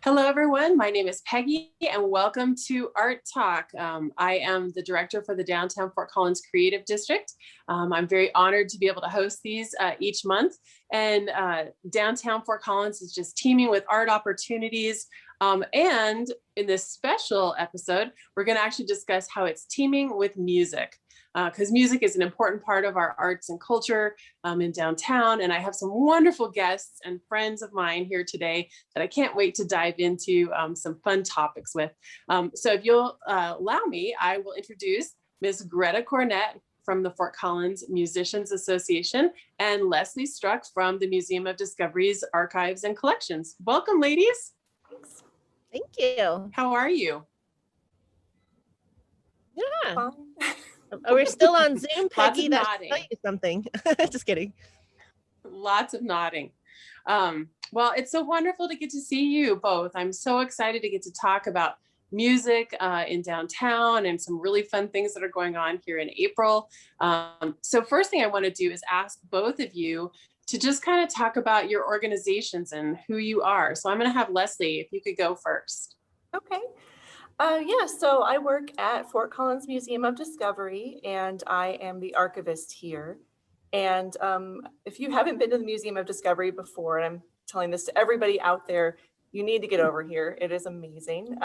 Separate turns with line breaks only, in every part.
Hello, everyone. My name is Peggy, and welcome to Art Talk. I am the director for the Downtown Fort Collins Creative District. I'm very honored to be able to host these each month. And Downtown Fort Collins is just teeming with art opportunities. And in this special episode, we're going to actually discuss how it's teeming with music, because music is an important part of our arts and culture in downtown. And I have some wonderful guests and friends of mine here today that I can't wait to dive into some fun topics with. So if you'll allow me, I will introduce Ms. Greta Cornett from the Fort Collins Musicians Association and Leslie Struck from the Museum of Discovery's Archives and Collections. Welcome, ladies.
Thanks.
Thank you.
How are you?
Yeah. Oh, we're still on Zoom, Peggy. That should tell you something. Just kidding.
Lots of nodding. Well, it's so wonderful to get to see you both. I'm so excited to get to talk about music in downtown and some really fun things that are going on here in April. So first thing I want to do is ask both of you to just kind of talk about your organizations and who you are. So I'm going to have Leslie, if you could go first.
Okay. Yeah, so I work at Fort Collins Museum of Discovery, and I am the archivist here. And if you haven't been to the Museum of Discovery before, and I'm telling this to everybody out there, you need to get over here. It is amazing.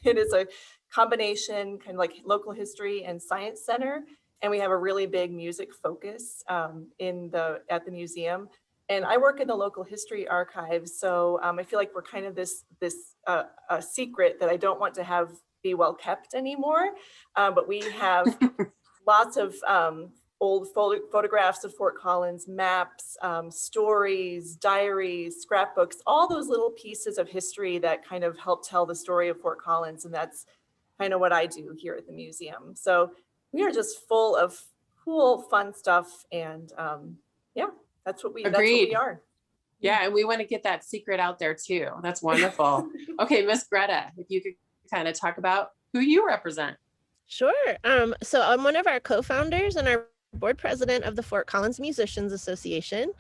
It is a combination, kind of like local history and science center. And we have a really big music focus at the museum. And I work in the local history archives, so I feel like we're kind of this secret that I don't want to have be well kept anymore. But we have lots of old photographs of Fort Collins, maps, stories, diaries, scrapbooks, all those little pieces of history that kind of help tell the story of Fort Collins. And that's kind of what I do here at the museum. So we are just full of cool, fun stuff. And yeah, that's what we are.
Yeah, and we want to get that secret out there too. That's wonderful. Okay, Miss Greta, if you could kind of talk about who you represent.
Sure. So I'm one of our co-founders and our board president of the Fort Collins Musicians Association.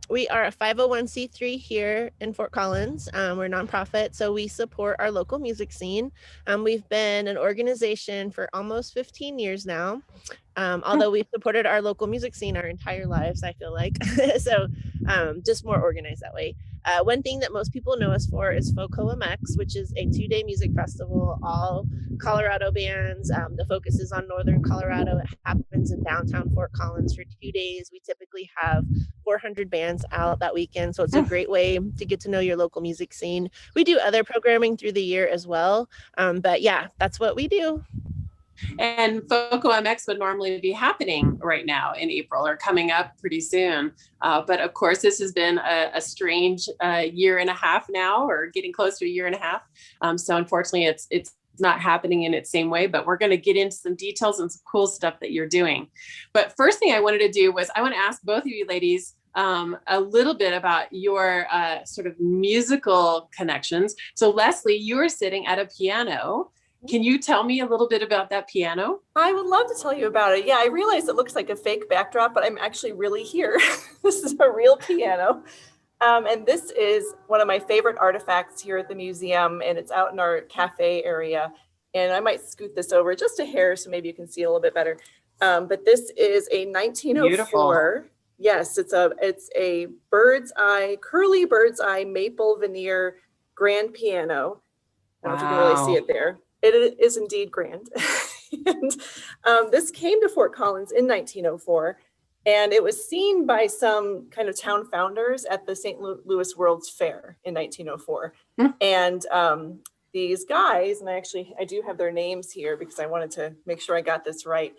We are a 501c3 here in Fort Collins. We're a nonprofit, so we support our local music scene. We've been an organization for almost 15 years now, although we've supported our local music scene our entire lives, I feel like. So just more organized that way. One thing that most people know us for is FOCO MX, which is a 2-day music festival, all Colorado bands. The focus is on Northern Colorado. It happens in downtown Fort Collins for 2 days. We typically have 400 bands out that weekend. So it's a great way to get to know your local music scene. We do other programming through the year as well. But yeah, that's what we do.
And FOCO MX would normally be happening right now in April or coming up pretty soon. But of course, this has been a strange year and a half now, or getting close to a year and a half. So unfortunately, it's not happening in its same way, but we're going to get into some details and some cool stuff that you're doing. But first thing I wanted to do was I want to ask both of you ladies a little bit about your sort of musical connections. So Leslie, you are sitting at a piano. Can you tell me a little bit about that piano?
I would love to tell you about it. Yeah, I realize it looks like a fake backdrop, but I'm actually really here. This is a real piano. And this is one of my favorite artifacts here at the museum, and it's out in our cafe area. And I might scoot this over just a hair so maybe you can see it a little bit better. But this is a 1904. Beautiful. Yes, it's a curly bird's eye maple veneer grand piano. I don't know if you can really see it there. It is indeed grand. And this came to Fort Collins in 1904, and it was seen by some kind of town founders at the St. Louis World's Fair in 1904. And these guys, and I do have their names here because I wanted to make sure I got this right,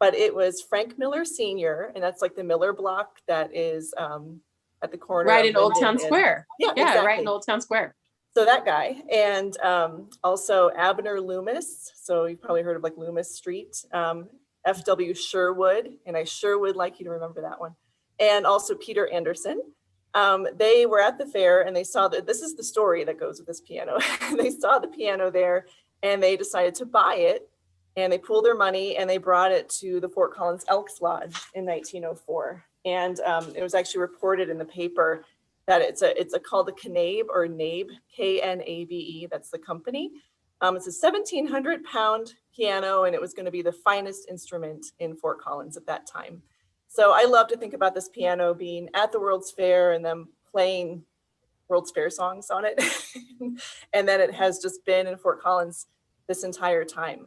but it was Frank Miller Sr., and that's like the Miller block that is at the corner.
Right in Old Town Square.
Yeah, exactly.
Right in Old Town Square.
So that guy, and also Abner Loomis. So you've probably heard of like Loomis Street, F.W. Sherwood, and I sure would like you to remember that one. And also Peter Anderson. They were at the fair and they saw that this is the story that goes with this piano. They saw the piano there and they decided to buy it, and they pooled their money and they brought it to the Fort Collins Elks Lodge in 1904. And it was actually reported in the paper that it's called the Knabe or Knabe, Knabe. That's the company. It's a 1,700-pound piano, and it was going to be the finest instrument in Fort Collins at that time. So I love to think about this piano being at the World's Fair and them playing World's Fair songs on it. And then it has just been in Fort Collins this entire time.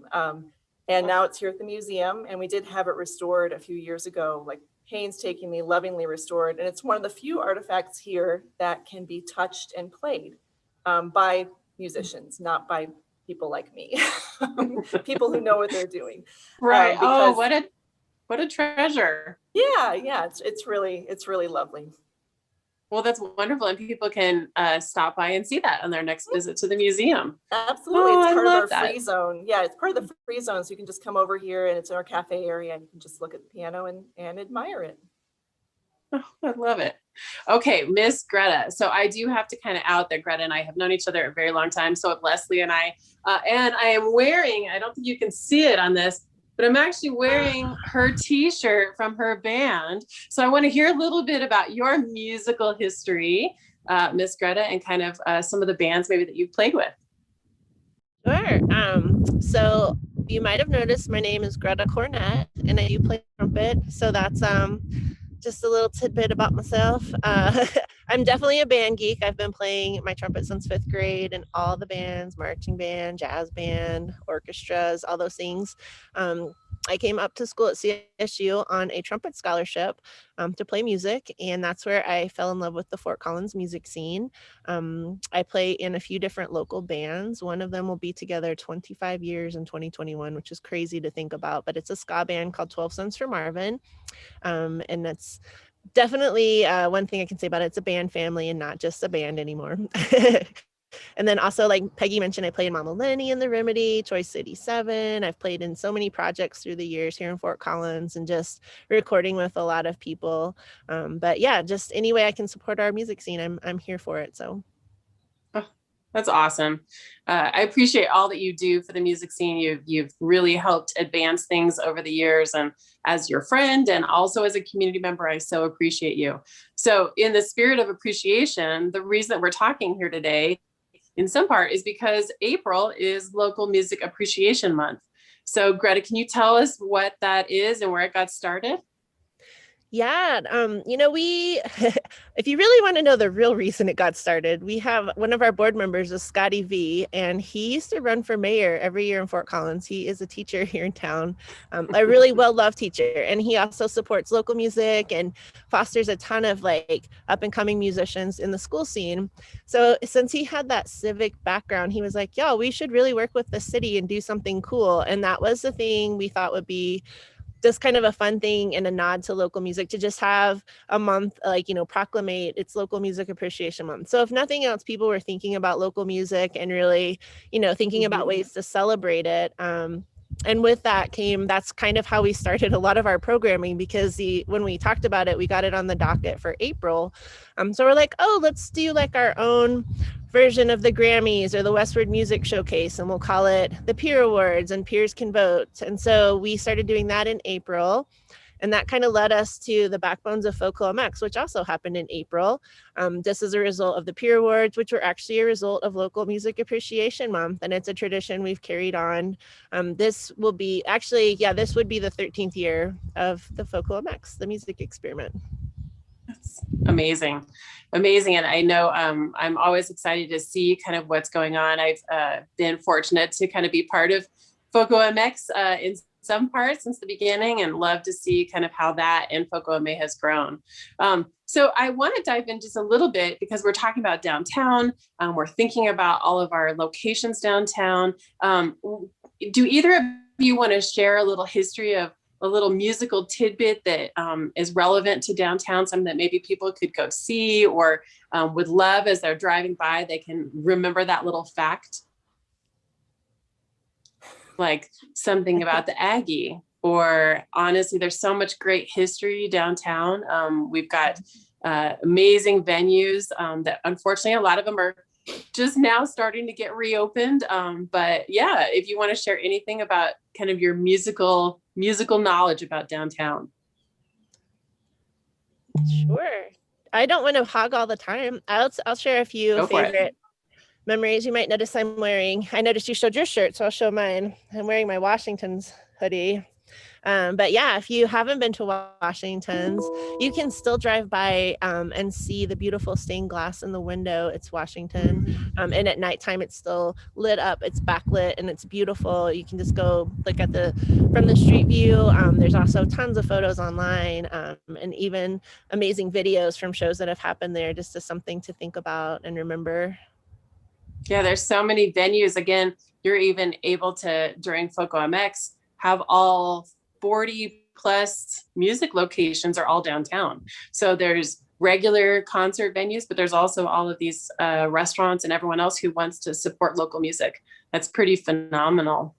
And now it's here at the museum, and we did have it restored a few years ago, like painstakingly, lovingly restored. And it's one of the few artifacts here that can be touched and played by musicians, not by people like me, people who know what they're doing.
Right. Oh, what a treasure.
Yeah. It's really lovely.
Well, that's wonderful. And people can stop by and see that on their next visit to the museum.
Absolutely.
Oh,
it's part of our
that.
free zone. Yeah, it's part of the free zone. So you can just come over here, and it's in our cafe area, and you can just look at the piano and admire it.
Oh, I love it. Okay, Miss Greta. So I do have to kind of out that Greta and I have known each other a very long time. So have Leslie and I am wearing, I don't think you can see it on this, but I'm actually wearing her t-shirt from her band. So I want to hear a little bit about your musical history, Miss Greta, and kind of some of the bands maybe that you've played with.
Sure. So you might have noticed my name is Greta Cornett, and I do play trumpet. So that's just a little tidbit about myself. I'm definitely a band geek. I've been playing my trumpet since 5th grade in all the bands, marching band, jazz band, orchestras, all those things. I came up to school at CSU on a trumpet scholarship to play music, and that's where I fell in love with the Fort Collins music scene. I play in a few different local bands. One of them will be together 25 years in 2021, which is crazy to think about, but it's a ska band called 12 Cents for Marvin, and that's definitely one thing I can say about it. It's a band family and not just a band anymore. And then also, like Peggy mentioned, I played in Mama Lenny and the Remedy, Choice City 7. I've played in so many projects through the years here in Fort Collins and just recording with a lot of people. But yeah, just any way I can support our music scene, I'm here for it. So.
Oh, that's awesome. I appreciate all that you do for the music scene. You've really helped advance things over the years, and as your friend and also as a community member, I so appreciate you. So in the spirit of appreciation, the reason that we're talking here today in some part is because April is Local Music Appreciation Month. So Greta, can you tell us what that is and where it got started?
Yeah, if you really want to know the real reason it got started, we have one of our board members is Scotty V, and he used to run for mayor every year in Fort Collins. He is a teacher here in town, a really well-loved teacher, and he also supports local music and fosters a ton of like up-and-coming musicians in the school scene. So since he had that civic background, he was like, yo, we should really work with the city and do something cool. And that was the thing we thought would be just kind of a fun thing and a nod to local music, to just have a month, like, proclamate it's Local Music Appreciation Month. So if nothing else, people were thinking about local music and really, thinking about ways to celebrate it. And with that that's kind of how we started a lot of our programming, because when we talked about it, we got it on the docket for April. So we're like, oh, let's do like our own version of the Grammys or the Westward Music Showcase, and we'll call it the Peer Awards, and peers can vote. And so we started doing that in April. And that kind of led us to the Backbones of Folk MX, which also happened in April. Just as a result of the Peer Awards, which were actually a result of Local Music Appreciation Month. And it's a tradition we've carried on. This would be the 13th year of the Folk MX, the music experiment.
That's amazing. And I know I'm always excited to see kind of what's going on. I've been fortunate to kind of be part of FOCO MX in some parts since the beginning, and love to see kind of how that and FOCO MA has grown. So I want to dive in just a little bit, because we're talking about downtown. We're thinking about all of our locations downtown. Do either of you want to share a little history of a little musical tidbit that is relevant to downtown, something that maybe people could go see or would love as they're driving by, they can remember that little fact? Like something about the Aggie, or honestly, there's so much great history downtown. We've got amazing venues that unfortunately a lot of them are just now starting to get reopened. But yeah, if you want to share anything about kind of your musical knowledge about downtown.
Sure. I don't want to hog all the time. I'll share a few
Go for it.
favorite memories. You might notice I noticed you showed your shirt, so I'll show mine. I'm wearing my Washington's hoodie. But yeah, if you haven't been to Washington's, you can still drive by and see the beautiful stained glass in the window. It's Washington. And at nighttime, it's still lit up. It's backlit and it's beautiful. You can just go look at from the street view. There's also tons of photos online and even amazing videos from shows that have happened there, just as something to think about and remember.
Yeah, there's so many venues. Again, you're even able to, during FOCO MX, have all 40 plus music locations are all downtown. So there's regular concert venues, but there's also all of these restaurants and everyone else who wants to support local music. That's pretty phenomenal.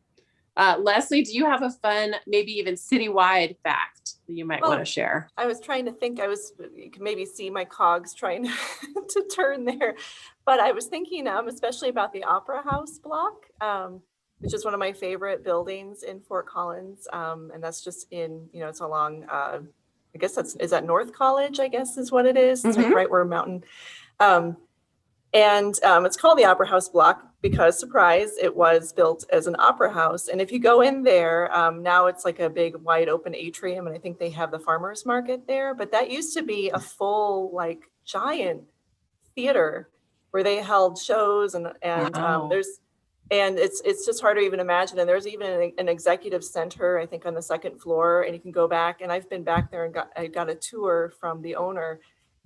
Leslie, do you have a fun, maybe even citywide fact that you might want to share?
I was trying to think, you can maybe see my cogs trying to turn there, but I was thinking especially about the Opera House block, which is one of my favorite buildings in Fort Collins. And that's just it's along, I guess is that North College, I guess is what it is. It's like right where Mountain. And it's called the Opera House block because, surprise, it was built as an opera house. And if you go in there, now it's like a big wide open atrium. And I think they have the farmer's market there. But that used to be a full, like, giant theater where they held shows. And
Wow.
it's just hard to even imagine. And there's even an executive center, I think, on the second floor. And you can go back. And I've been back there and I got a tour from the owner.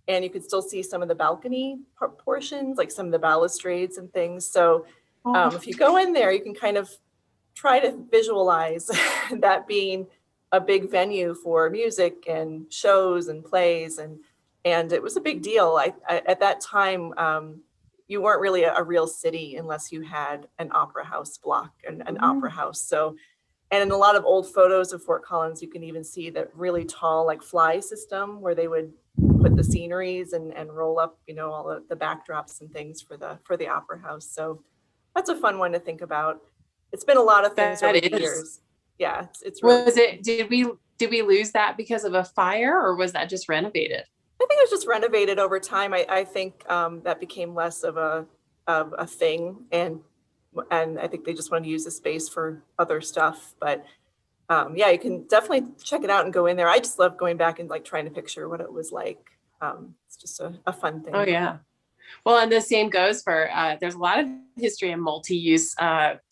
And you could still see some of the balcony portions, like some of the balustrades and things. So if you go in there, you can kind of try to visualize that being a big venue for music and shows and plays. And it was a big deal. At that time, you weren't really a real city unless you had an opera house block and an opera house. So, and in a lot of old photos of Fort Collins, you can even see that really tall, like, fly system where they would put the sceneries and roll up, all the backdrops and things for the opera house. So that's a fun one to think about. It's been a lot of things over the years. Yeah, it's really
cool. Did we lose that because of a fire, or was that just renovated?
I think it was just renovated over time. I think that became less of a thing, and I think they just wanted to use the space for other stuff. But yeah, you can definitely check it out and go in there. I just love going back and, like, trying to picture what it was like. It's just a fun thing.
Oh yeah. Well, and the same goes for, there's a lot of history in multi-use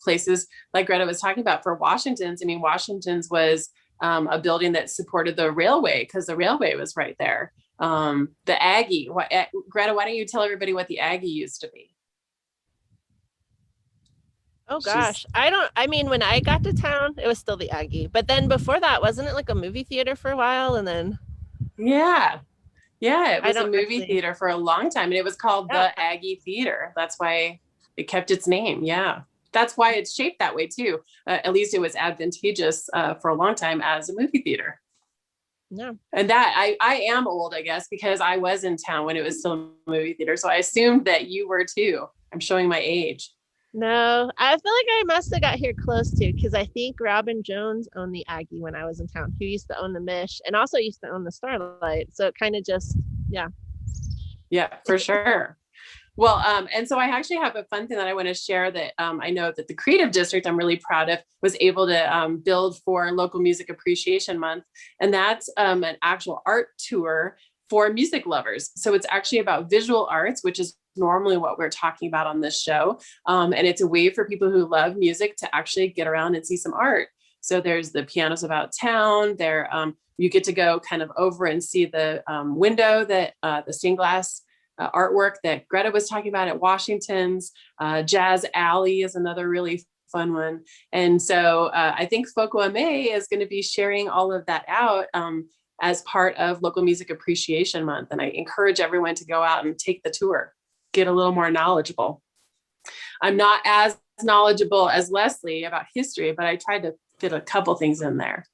places like Greta was talking about for Washington's. I mean, Washington's was a building that supported the railway because the railway was right there. The Aggie, Greta, why don't you tell everybody what the Aggie used to be?
Oh gosh, when I got to town, it was still the Aggie. But then before that, wasn't it like a movie theater for a while? And then
it was a movie theater for a long time, and it was called the Aggie Theater. That's why it kept its name. Yeah, that's why it's shaped that way too. At least it was advantageous for a long time as a movie theater.
Yeah. And
that I am old, I guess, because I was in town when it was still a movie theater. So I assumed that you were too. I'm showing my age.
No, I feel like I must have got here close to, because I think Robin Jones owned the Aggie when I was in town. He used to own the Mish and also used to own the Starlight. So it kind of just, yeah.
Yeah, for sure. Well, and so I actually have a fun thing that I want to share that I know that the Creative District, I'm really proud of, was able to build for Local Music Appreciation Month. And that's an actual art tour for music lovers. So it's actually about visual arts, which is normally what we're talking about on this show. And it's a way for people who love music to actually get around and see some art. So there's the Pianos About Town there. You get to go kind of over and see the window that the stained glass artwork that Greta was talking about at Washington's. Jazz Alley is another really fun one. And so I think FOCO MA is going to be sharing all of that out as part of Local Music Appreciation Month. And I encourage everyone to go out and take the tour, get a little more knowledgeable. I'm not as knowledgeable as Leslie about history, but I tried to fit a couple things in there.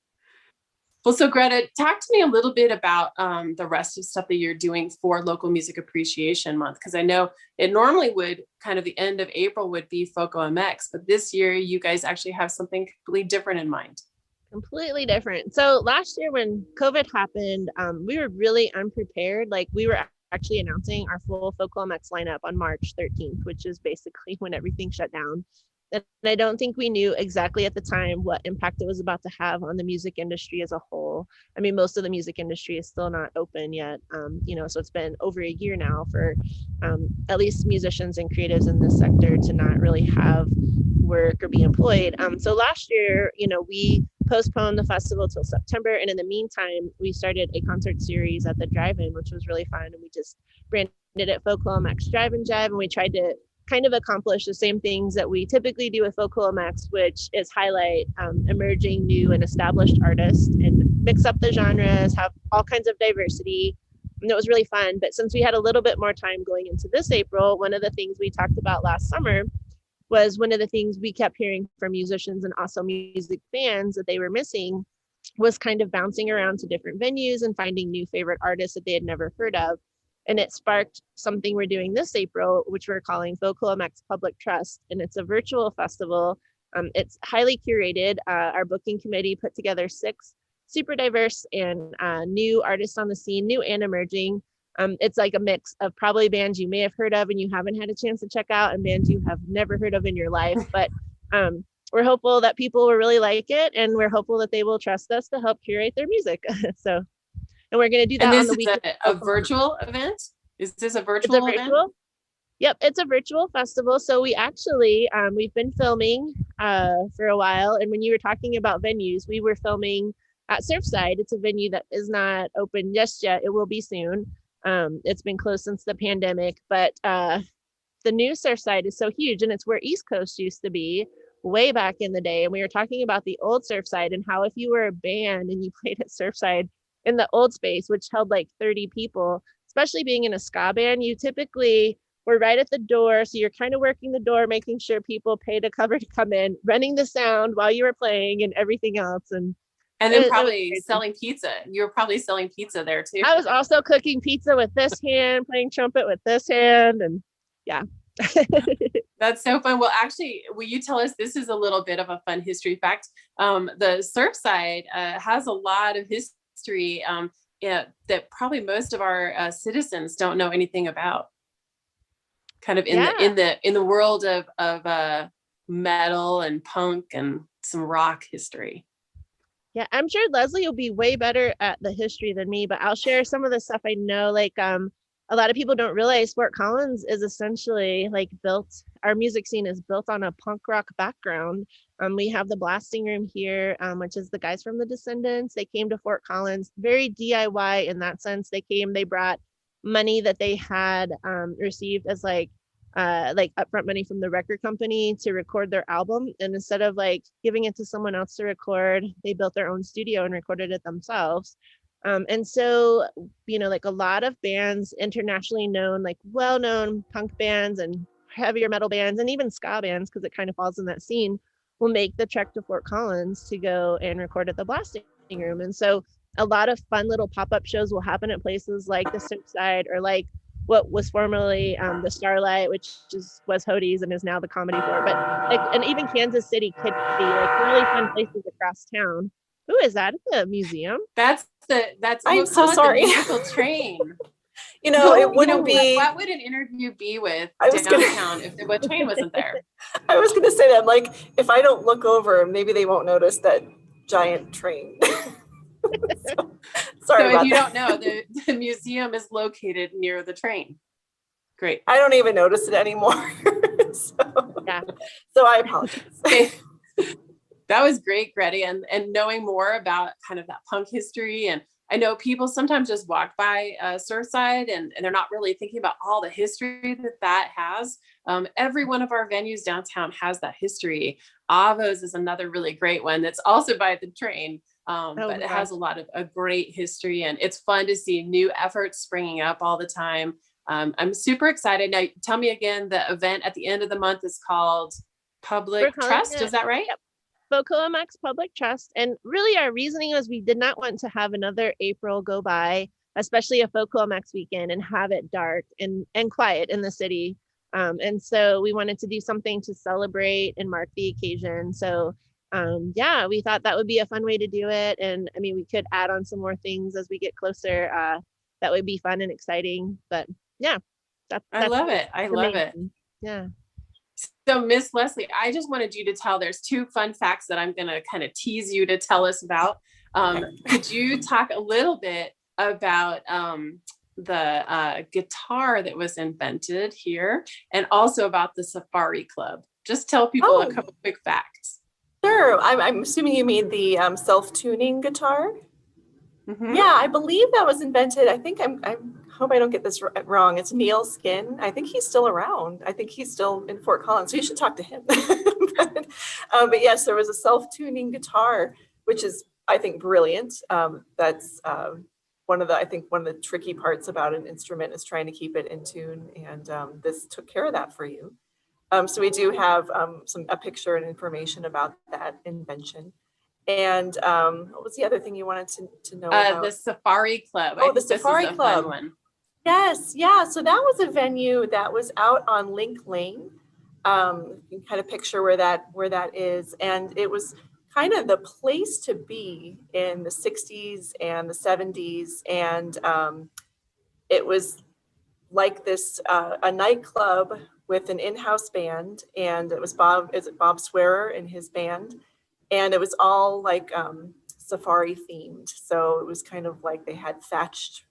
Well, so Greta, talk to me a little bit about the rest of stuff that you're doing for Local Music Appreciation Month, because I know it normally would kind of the end of April would be FOCO MX, but this year you guys actually have something completely different in mind.
Completely different. So last year when COVID happened, we were really unprepared. Like we were actually announcing our full Folklore MX lineup on March 13th, which is basically when everything shut down. And I don't think we knew exactly at the time what impact it was about to have on the music industry as a whole. I mean, most of the music industry is still not open yet, so it's been over a year now for at least musicians and creatives in this sector to not really have work or be employed. So last year, we postponed the festival till September, and in the meantime, we started a concert series at the drive-in, which was really fun, and we just branded it Folklore MX Drive-in Jive, and we tried to kind of accomplish the same things that we typically do with Folklore MX, which is highlight emerging, new, and established artists and mix up the genres, have all kinds of diversity. And it was really fun. But since we had a little bit more time going into this April, one of the things we talked about last summer was one of the things we kept hearing from musicians and also music fans that they were missing was kind of bouncing around to different venues and finding new favorite artists that they had never heard of. And it sparked something we're doing this April, which we're calling Folklore MX Public Trust. And it's a virtual festival. It's highly curated. Our booking committee put together 6 super diverse and new artists on the scene, new and emerging. It's like a mix of probably bands you may have heard of and you haven't had a chance to check out, and bands you have never heard of in your life. But we're hopeful that people will really like it, and we're hopeful that they will trust us to help curate their music. And we're going to do that on the weekend.
And this is a virtual event? Is this a virtual event?
Yep, it's a virtual festival. So we actually, we've been filming for a while. And when you were talking about venues, we were filming at Surfside. It's a venue that is not open just yet. It will be soon. It's been closed since the pandemic, but the new Surfside is so huge, and it's where East Coast used to be way back in the day. And we were talking about the old Surfside and how if you were a band and you played at Surfside in the old space, which held like 30 people, especially being in a ska band, you typically were right at the door. So you're kind of working the door, making sure people paid a cover to come in, running the sound while you were playing and everything else. And
then probably selling pizza. You were probably selling pizza there too.
I was also cooking pizza with this hand, playing trumpet with this hand. And yeah.
That's so fun. Well, actually, will you tell us, this is a little bit of a fun history fact. The Surfside has a lot of history that probably most of our citizens don't know anything about. Kind of in the world of metal and punk and some rock history.
Yeah, I'm sure Leslie will be way better at the history than me, but I'll share some of the stuff I know. Like a lot of people don't realize Fort Collins is essentially our music scene is built on a punk rock background. We have the Blasting Room here, which is the guys from the Descendants. They came to Fort Collins, very DIY in that sense. They brought money that they had received as like upfront money from the record company to record their album. And instead of like giving it to someone else to record, they built their own studio and recorded it themselves. And so, like a lot of bands, internationally known, like well-known punk bands and heavier metal bands, and even ska bands, because it kind of falls in that scene, will make the trek to Fort Collins to go and record at the Blasting Room. And so a lot of fun little pop-up shows will happen at places like the Surfside, or like what was formerly the Starlight, which was Hody's and is now the Comedy Fort. But and even Kansas City could be like really fun places across town. Who is that? It's a museum.
That's
I'm so sorry.
The musical train.
It wouldn't be.
What would an interview be with downtown if the train wasn't there?
I was going to say that, like, if I don't look over, maybe they won't notice that giant train. Sorry about
if you
that.
don't know, the museum is located near the train. Great.
I don't even notice it anymore. So I apologize.
That was great, Gretty, and knowing more about kind of that punk history. And I know people sometimes just walk by Surfside and they're not really thinking about all the history that has. Every one of our venues downtown has that history. Avos is another really great one that's also by the train, but it has a lot of a great history, and it's fun to see new efforts springing up all the time. I'm super excited. Now, tell me again, the event at the end of the month is called Public Trust. Is that right?
Yep. Folklore MX Public Trust. And really our reasoning was we did not want to have another April go by, especially a Folklore MX weekend, and have it dark and quiet in the city. And so we wanted to do something to celebrate and mark the occasion. So we thought that would be a fun way to do it. And I mean, we could add on some more things as we get closer. that would be fun and exciting. But yeah,
I love it. I love it.
Yeah.
So Miss Leslie, I just wanted you to tell, there's 2 fun facts that I'm going to kind of tease you to tell us about. Could you talk a little bit about the guitar that was invented here, and also about the Safari Club? Just tell people a couple quick facts.
Sure. I'm assuming you mean the self-tuning guitar.
Mm-hmm.
Yeah, I believe that was invented. I think I hope I don't get this wrong. It's Neil Skin. I think he's still around. I think he's still in Fort Collins, so you should talk to him. But yes, there was a self-tuning guitar, which is, I think, brilliant. That's one of the tricky parts about an instrument is trying to keep it in tune, and this took care of that for you. So we do have a picture and information about that invention. And what was the other thing you wanted to know about?
The Safari Club.
Oh, the Safari Club.
One.
Yes, yeah. So that was a venue that was out on Link Lane. You can kind of picture where that is, and it was kind of the place to be in the 60s and the 70s, and it was like this a nightclub with an in-house band, and it was Bob Swearer and his band. And it was all like safari themed. So it was kind of like they had thatched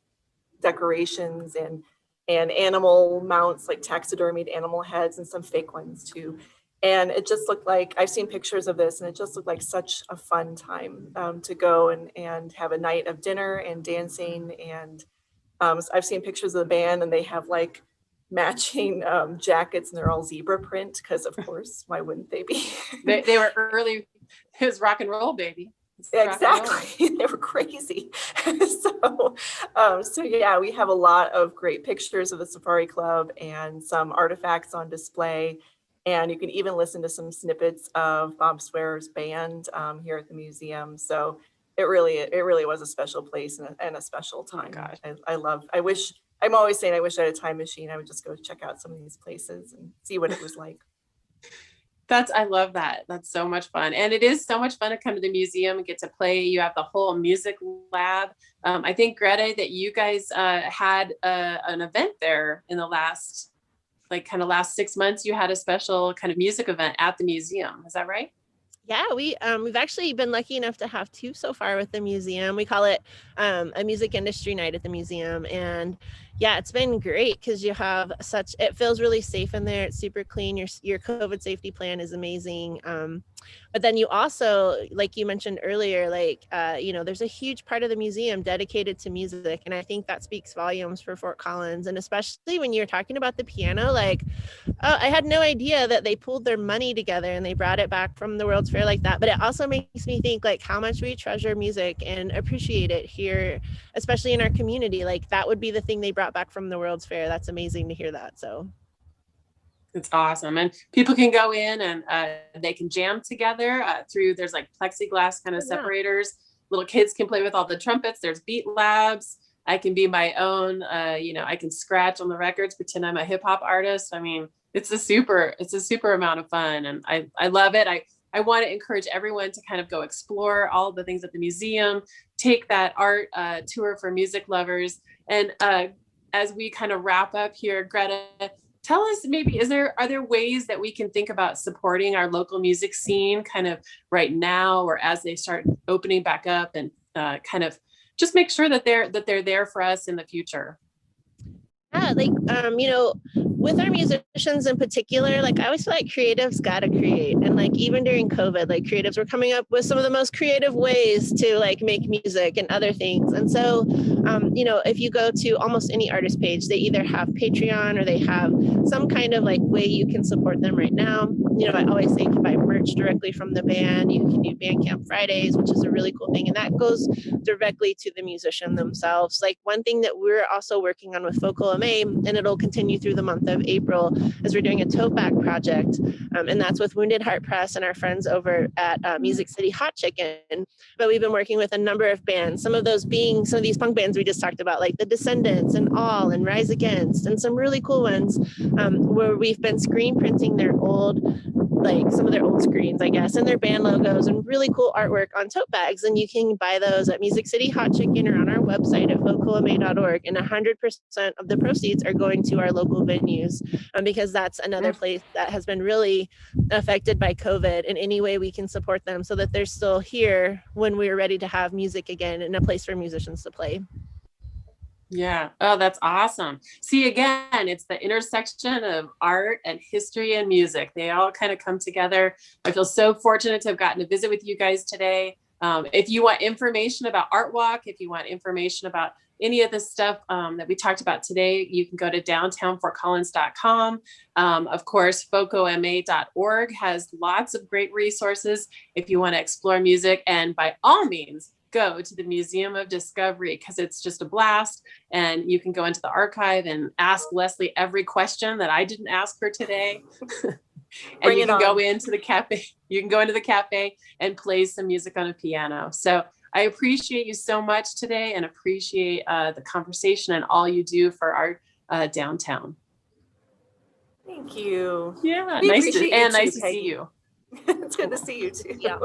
decorations and animal mounts, like taxidermied animal heads, and some fake ones too. And it just looked like, I've seen pictures of this, and it just looked like such a fun time to go and have a night of dinner and dancing. And I've seen pictures of the band, and they have like matching jackets, and they're all zebra print, because of course, why wouldn't they be?
They were early. It was rock and roll, baby.
Exactly. They were crazy. So yeah, we have a lot of great pictures of the Safari Club and some artifacts on display. And you can even listen to some snippets of Bob Swearer's band here at the museum. So it really was a special place and a special time.
Oh,
I'm always saying I wish I had a time machine. I would just go check out some of these places and see what it was like.
I love that. That's so much fun. And it is so much fun to come to the museum and get to play. You have the whole music lab. I think, Greta, that you guys had an event there in the last 6 months. You had a special kind of music event at the museum. Is that right?
Yeah, we've actually been lucky enough to have 2 so far with the museum. We call it a music industry night at the museum. And yeah, it's been great because you have it feels really safe in there. It's super clean. Your COVID safety plan is amazing. But then you also, like you mentioned earlier, there's a huge part of the museum dedicated to music. And I think that speaks volumes for Fort Collins. And especially when you're talking about the piano, I had no idea that they pulled their money together and they brought it back from the World's Fair like that. But it also makes me think how much we treasure music and appreciate it here, especially in our community. That would be the thing they brought back from the World's Fair. That's amazing to hear that. So
it's awesome. And people can go in and they can jam together there's plexiglass kind of separators. Little kids can play with all the trumpets. There's beat labs. I can be my own, I can scratch on the records, pretend I'm a hip hop artist. I mean, it's a super amount of fun. And I love it. I want to encourage everyone to kind of go explore all the things at the museum, take that art tour for music lovers. And as we kind of wrap up here, Greta, tell us maybe, are there ways that we can think about supporting our local music scene kind of right now, or as they start opening back up, and kind of just make sure that they're there for us in the future?
Yeah, with our musicians in particular, I always feel like creatives got to create. And even during COVID, creatives were coming up with some of the most creative ways to make music and other things. And so, if you go to almost any artist page, they either have Patreon or they have some kind of way you can support them right now. I always say you can buy merch directly from the band. You can do Bandcamp Fridays, which is a really cool thing. And that goes directly to the musician themselves. One thing that we're also working on with Focal MA, and it'll continue through the month of April, is we're doing a tote bag project. And that's with Wounded Heart Press and our friends over at Music City Hot Chicken. But we've been working with a number of bands, some of these punk bands we just talked about, like The Descendants and All and Rise Against, and some really cool ones where we've been screen printing their old like some of their old screens, I guess, and their band logos and really cool artwork on tote bags. And you can buy those at Music City Hot Chicken or on our website at folkoma.org. And 100% of the proceeds are going to our local venues, because that's another place that has been really affected by COVID, in any way we can support them so that they're still here when we're ready to have music again and a place for musicians to play.
Yeah. Oh, that's awesome. See, again, it's the intersection of art and history and music. They all kind of come together. I feel so fortunate to have gotten to visit with you guys today. If you want information about Art Walk, if you want information about any of the stuff that we talked about today, you can go to downtownfortcollins.com. Of course, folkoma.org has lots of great resources if you want to explore music. And by all means, go to the Museum of Discovery, because it's just a blast. And you can go into the archive and ask Leslie every question that I didn't ask her today. And you can go into the cafe. You can go into the cafe and play some music on a piano. So I appreciate you so much today, and appreciate the conversation and all you do for our downtown.
Thank you.
Yeah,
we
nice to
appreciate you too,
nice to
Peggy.
see you.
It's good to see you too.
Yeah.